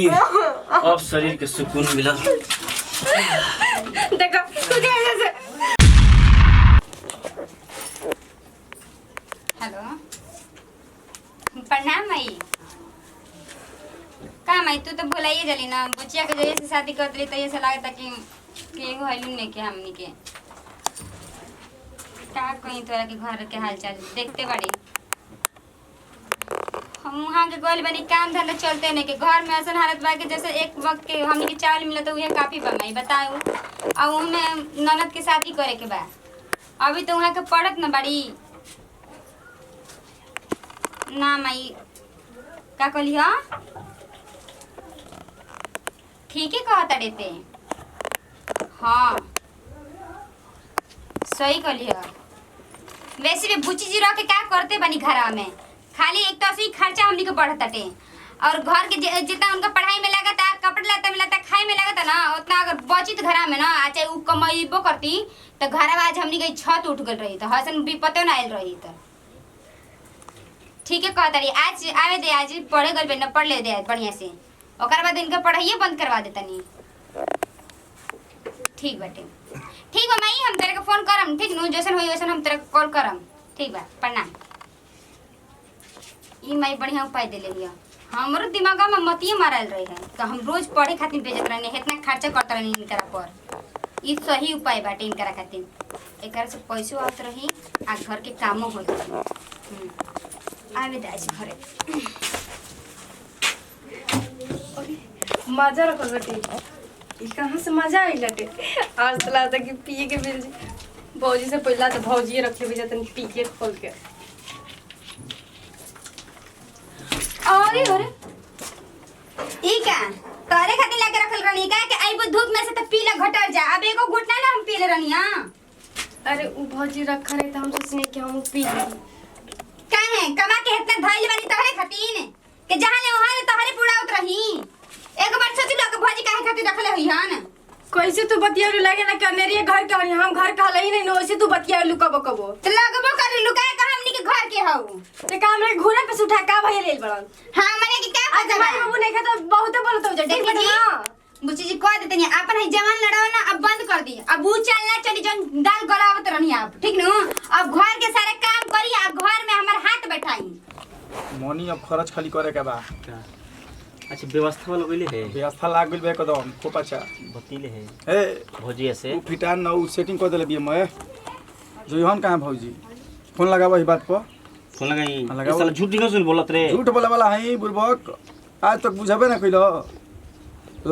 अब शरीर के सुकून मिला। देखो तुझे ऐसे। हेलो प्रणाम माई। का माई तू तो भुलाइए जली ना बुचिया के जैसे शादी कर दी तो ये से लागता कि एगो हलून नहीं के हमनी के का कहीं तोरा के घर के हालचाल देखते बाड़ी। हम वहाँ के गोल बनी काम धंधा चलते नहीं के घर में ऐसा हालत बा कि जैसे एक वक्त के हमनी के चावल मिला तो वह काफी बा माई बताओ। और उनमें ननद के शादी करे के बा अभी तो वहाँ के पड़त न बाड़ी ना माई का कहली हा ठीक है कहता रहते हाँ सही कहली हा। वैसे भी बुची जी रह के क्या करते बनी घरा में खाली एक तो असली खर्चा हमनी के बढ़त टे और घर के जितना उनका पढ़ाई में लगता कपड़ा लत्ता में लगता खाए में लगता ना उतना अगर बचित घरा में ना चाहे उ कमाइबो करती तो घर में आज हमनी के छत उठ गल रही तो हसन विपतो ना आयल रही तो ठीक है कहता रही आज आवे दे आज पढ़े गल न पढ़ ले दे बढ़िया से ओकर बाद इनका पढ़ाइए बंद करवा देता नहीं ठीक बाटे ठीक बा माई हम तेरे को फोन करम ठीक नु जैसन होई वैसन हम तेरे को कॉल करम ठीक बा प्रणाम। ई माई बढ़िया उपाय दे ले लिया हमरो दिमाग में मतिए मारल रही है तो हम रोज पढ़े खातिर भेजत रहने इतना खर्चा करत रहनी इनकरा पर ई सही उपाय बाटे इनकरा खातिर एकरा से पैसो आवत रही आ घर के कामो होत रही आवे जाए घरे मजा रखल बेटी ई कहाँ से मजा आई लटे आज तो लगता कि पिए के मिल जाए भौजी से पहला तो भौजी रखे भी जाते पी के खोल के अरे अरे ई का तारे खातिर लाके रखल रहनी का कि आइबो धूप में से त पीला घटर जा अब एगो घुटना ना हम पीले रहनी हां अरे उ भौजी रखा रहे तो हम सोचने कि हम पी ली काहे कमा के इतना धइल बानी तहरे खातिर कि जहां ले वहां तहरे पूरा उत रही एक बार सोच लो कि भौजी काहे खातिर रखले होई हन कैसे तू बतिया लगे ना कनेरिए घर के हनी हम घर कहले ही नहीं न वैसे तू बतिया लुकबो कबो तो लगबो कर लुकाए का हमनी के घर के हऊ ते काम रे घोड़ा पे से उठा का भइल लेल बड़न हां माने कि का आज हमारे बाबू नहीं खाता बहुत बोलत हो जा देखी जी बुची जी कह देते नहीं अपन है जवान लड़ाओ ना अब बंद कर दी अब वो चलना चली जन दाल गलावत रहनी आप ठीक न अब घर के सारे काम करी अब घर में हमर हाथ बैठाई मोनी अब खर्च खाली करे के बा अच्छा व्यवस्था वाला गइले है व्यवस्था लाग गेल बे कदम खूब अच्छा बतिले है ए भौजी से तू फिटान न उ सेटिंग कर देले बिए मैं जोहन कहां भौजी फोन लगाबो ई बात पर फोन लगाई लगाओ। साला झूठ नहीं सुन बोलत रे झूठ बोले वाला हई बुरबक आज तक बुझबे ना कइलो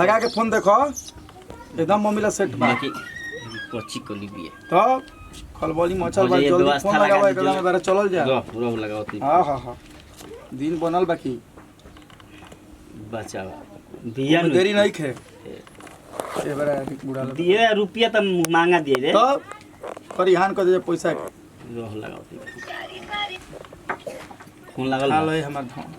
लगा के फोन देखो एकदम मम्मीला सेट बा बाकी कोची को ली तो खलबली मचल बा जल्दी फोन लगाबो एकदम बारे चलल जा लो पूरा लगावती हां हां हां दिन बनल बाकी बचावा बिया देरी नहीं खे ए बड़ा बुढ़ा लग दिए रुपया त मांगा दिए रे तो परिहान कर दे पैसा रोह लगावती फोन लागल हाल है हमर धन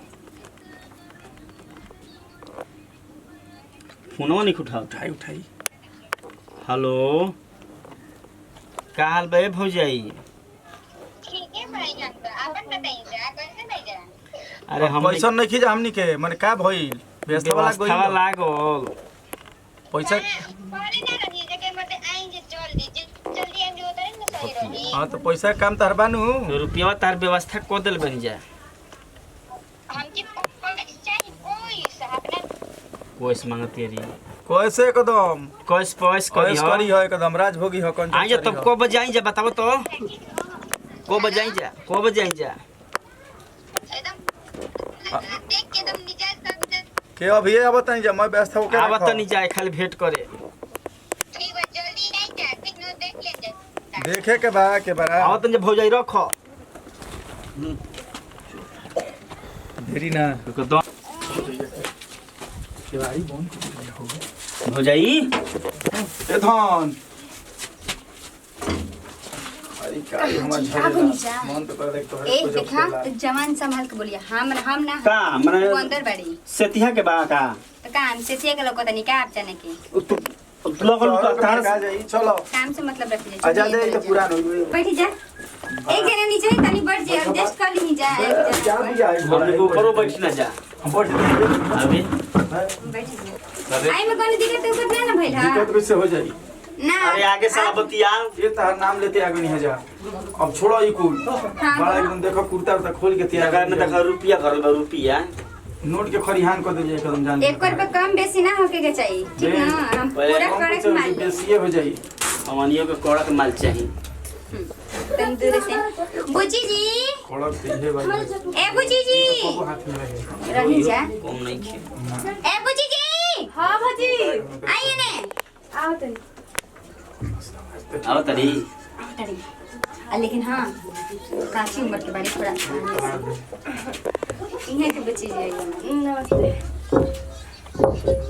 फोनवा नहीं उठाओ उठाई उठाई हेलो का हाल बे भौजाई ठीक है भाई जान अपन बताइए जा कैसे नहीं जा अरे हम पैसा नहीं खींचा हमनी के माने का भइल व्यवस्था वाला व्यवस्था गइल लागल पैसा पहले ना रही जगह मत आएंगे जल्दी आएंगे उधर ना सही रही हां तो पैसा काम तहर बानू तो रुपया तार व्यवस्था को दिल बन जा हमके चाहिए कोई साहब कोइस मांगती री कैसे एकदम कोइस पैस करी कैसे करी है एकदम राजभोगी हो कौन आ जा तब को बजाई जा बताओ तो को बजाई जा एकदम देख के एकदम मिजाज का के अभी आवत नहीं जा मैं व्यवस्था होके आवत नहीं जाए खाली भेंट करे ठीक है जल्दी नहीं जा ठीक न देख ले जा देखे के बा के बरा आवत नहीं भौजाई रखो देरी ना को दो केवाड़ी बंद कर हो भौजाई ए धन अरे का हमर झरेला मन तो कर देख तो ए देखा जवान संभाल के बोलिए हम ना का मने वो अंदर बड़ी सेतिया के बा का तो काम से के लोग तनी का आप जाने की लगल का तार का जाई चलो काम से मतलब रख आजा दे तो पुरान हो गई बैठी जा एक जना नीचे तनी बढ़ जा एडजस्ट कर ली जा एक क्या दिया है हमने को ऊपर बैठ ना जा हम बैठ जाएंगे अभी बैठ जा आई में कौन दिक्कत है ऊपर ना भइल हां दिक्कत कैसे हो जाई ना अरे आगे साला बतिया ये तार नाम लेते आगे नहीं जा अब छोड़ो ये कुल बड़ा एकदम देखो कुर्ता उर्ता खोल के तैयार अगर में देखा रुपया घर में रुपया नोट के खरिहान कर दे एकदम जान एक रुपया कम बेसी ना होके के चाहिए ठीक ना हम पूरा कड़क माल बेसी हो जाई हमनियो के कड़क माल चाहिए तंदूर से बुची जी कड़क तेजे भाई ए बुची जी को हाथ में लगे रही जा कम नहीं खे ए बुची जी हां भजी आइए ने आओ तनी आओ तरी लेकिन हाँ काची उम्र के बारे थोड़ा इन्हें के बच्चे जाइए नमस्ते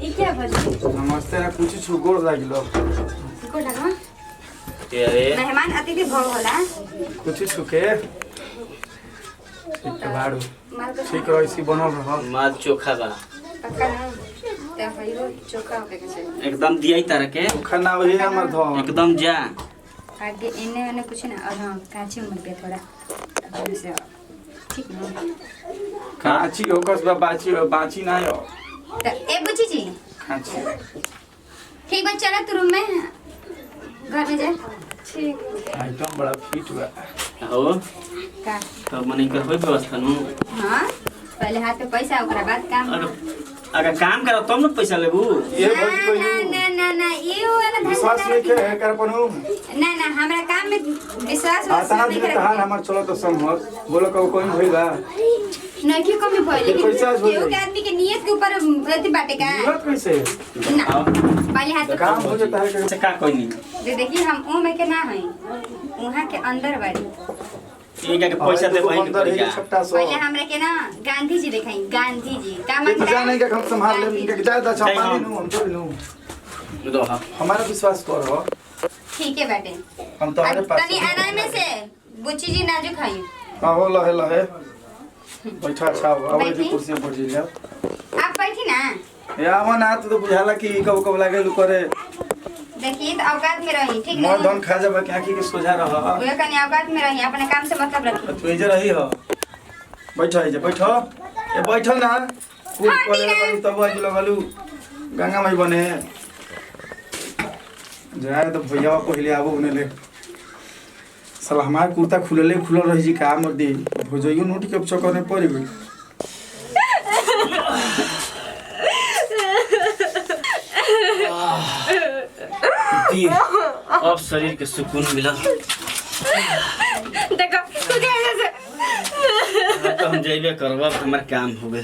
ई क्या भजी नमस्ते ना कुछ छु गोड़ लागिलो को ढंगा अरे मेहमान अतिथि भव होला कुछ छु के ठीक है बाड़ू माल को ठीक रह इसी बनल रह माल चोखा बा पक्का ना ते हईरो चोखा होके के चाहिए एकदम दिया तारा के खाना वही हमर धो एकदम जा आगे इन्हें कुछ ना और हाँ काची उम्र के थोड़ा अब से ठीक ना काची ओकस बा बाची ना हो तो ए बुची जी काची ठीक बा चला तू रूम में घर में जा ठीक आइटम बड़ा फिट बा हो का तो मने कर होई व्यवस्था नु हाँ पहले हाथ में पैसा ओकरा बाद काम अगर काम करो तब न पैसा लेबू ये भज कोई ना ये वाला विश्वास नहीं के है कर पनु ना हमरा काम में विश्वास आता दिन कहां हमर चलो तो संभव बोलो को कोई भइल बा नहीं क्यों कमी भइल लेकिन पैसा हो केहू के आदमी के नियत के ऊपर अथी बाटे का नियत कैसे ना पहले हाथ काम हो जाता है से का कोई नहीं जे देखिए हम ओ में के ना हई वहां के अंदर बाड़ी एक के पैसा दे वही के अंदर पड़ है जा छोटा सो पहले हमरे के ना गांधी जी दिखाई गांधी जी का ये मतलब तो जाने के हम संभाल ले के जाए तो नहीं, छपा हम- नु हम तो नु दो हां हमारा विश्वास करो ठीक है बेटे हम तो हमारे पास तनी आराम में से बुच्ची जी नाजुक हई हो लहे लहे बैठा अच्छा हो अब बैठी? कुर्सी पर बैठ जाओ आप बैठी ना या मन हाथ तो बुझाला कि कब कब लागे लु करे देखिए तो औकात में रही ठीक ना मोर धन खा जाबा कि आंखी के सोझा रह वे कनी औकात में रही अपने काम से मतलब रखी तू इधर रही हो बैठो इधर बैठो ए बैठो ना कूद हाँ, पड़े ठीक है। लगलू तब आज लगलू गंगा माई बने जाए तो भैया पहले आबो बने ले साला हमार कुर्ता खुलले खुलल रही जी का मर दे भोजइयो नोट के चक्कर में पड़ गई अब शरीर के सुकून मिला देखो तू कैसे से तो हम जइबे करबा हमार काम हो गए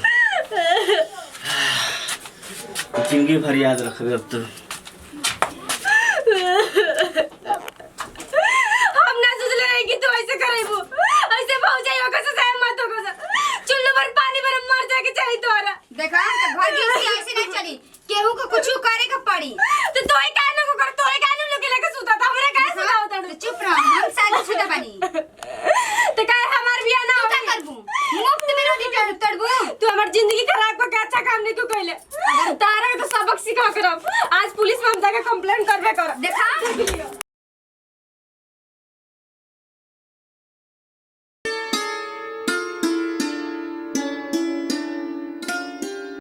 जिंदगी भर याद रखबे अब तो हम ना सोचले रहे कि तू ऐसे करेबू ऐसे भाग जाइयो कैसे से मत हो कैसे चुल्लू पर पानी भर मर जाके चाहिए तोरा देखा तो घर की ऐसे नहीं चली केहू को कुछ करे के पड़ी तो तोय कानो को कर तोय कानो लोग लेके सुता था हमरा काहे सुता होता तो चुप रहो हम शादी शुदा बनी तो काहे हमार बियाह ना तू क्या करबू मुफ्त में रोटी तड़बू तू हमार जिंदगी खराब करके अच्छा काम नहीं तू कइले तारा के तो सबक सिखा करब आज पुलिस में हम जाके कंप्लेंट करबे कर देखा